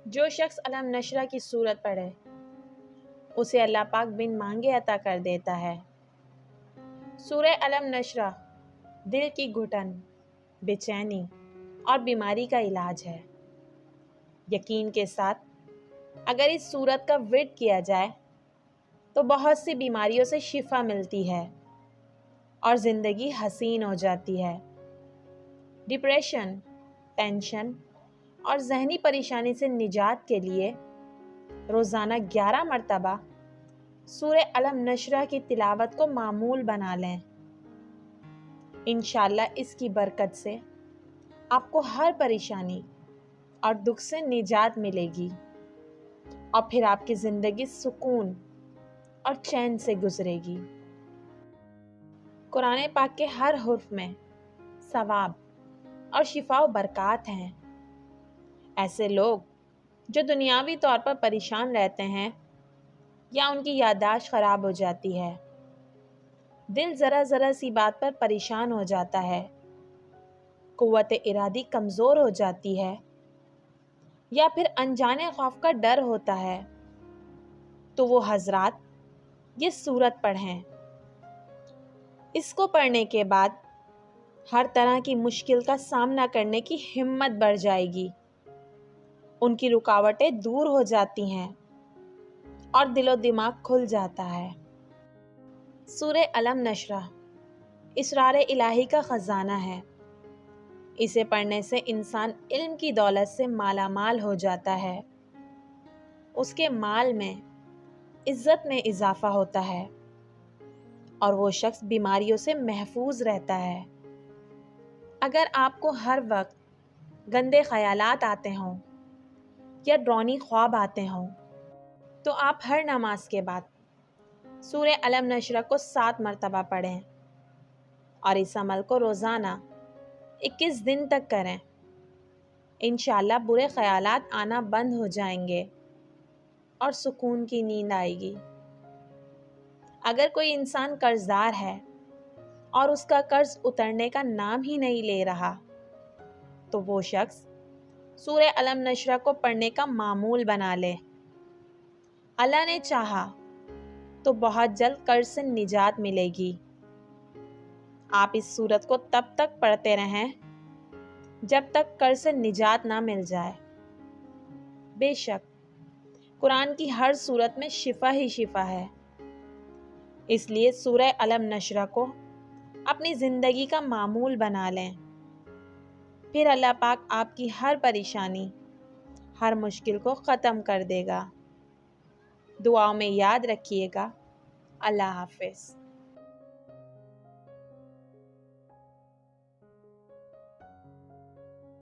جو شخص علم نشرہ کی صورت پڑھے اسے اللہ پاک بن مانگے عطا کر دیتا ہے۔ سورہ علم نشرہ دل کی گھٹن، بے چینی اور بیماری کا علاج ہے۔ یقین کے ساتھ اگر اس سورت کا ورد کیا جائے تو بہت سی بیماریوں سے شفا ملتی ہے اور زندگی حسین ہو جاتی ہے۔ ڈپریشن، ٹینشن اور ذہنی پریشانی سے نجات کے لیے روزانہ 11 مرتبہ سورہ علم نشرہ کی تلاوت کو معمول بنا لیں۔ انشاءاللہ اس کی برکت سے آپ کو ہر پریشانی اور دکھ سے نجات ملے گی اور پھر آپ کی زندگی سکون اور چین سے گزرے گی۔ قرآن پاک کے ہر حرف میں ثواب اور شفا و برکات ہیں۔ ایسے لوگ جو دنیاوی طور پر پریشان رہتے ہیں یا ان کی یادداشت خراب ہو جاتی ہے، دل ذرا سی بات پر پریشان ہو جاتا ہے، قوت ارادی کمزور ہو جاتی ہے یا پھر انجانے خوف کا ڈر ہوتا ہے، تو وہ حضرات یہ سورت پڑھیں۔ اس کو پڑھنے کے بعد ہر طرح کی مشکل کا سامنا کرنے کی ہمت بڑھ جائے گی، ان کی رکاوٹیں دور ہو جاتی ہیں اور دل و دماغ کھل جاتا ہے۔ سورہ علم نشرہ اسرار الہی کا خزانہ ہے۔ اسے پڑھنے سے انسان علم کی دولت سے مالا مال ہو جاتا ہے، اس کے مال میں، عزت میں اضافہ ہوتا ہے اور وہ شخص بیماریوں سے محفوظ رہتا ہے۔ اگر آپ کو ہر وقت گندے خیالات آتے ہوں یا ڈراؤنی خواب آتے ہوں تو آپ ہر نماز کے بعد سورہ علم نشرہ کو 7 مرتبہ پڑھیں اور اس عمل کو روزانہ 21 دن تک کریں۔ انشاءاللہ برے خیالات آنا بند ہو جائیں گے اور سکون کی نیند آئے گی۔ اگر کوئی انسان قرض دار ہے اور اس کا قرض اترنے کا نام ہی نہیں لے رہا تو وہ شخص سورہ علم نشرہ کو پڑھنے کا معمول بنا لے۔ اللہ نے چاہا تو بہت جلد قرض سے نجات ملے گی۔ آپ اس سورت کو تب تک پڑھتے رہیں جب تک قرض سے نجات نہ مل جائے۔ بے شک قرآن کی ہر سورت میں شفا ہی شفا ہے، اس لیے سورہ علم نشرہ کو اپنی زندگی کا معمول بنا لیں، پھر اللہ پاک آپ کی ہر پریشانی، ہر مشکل کو ختم کر دے گا۔ دعاؤں میں یاد رکھیے گا۔ اللہ حافظ۔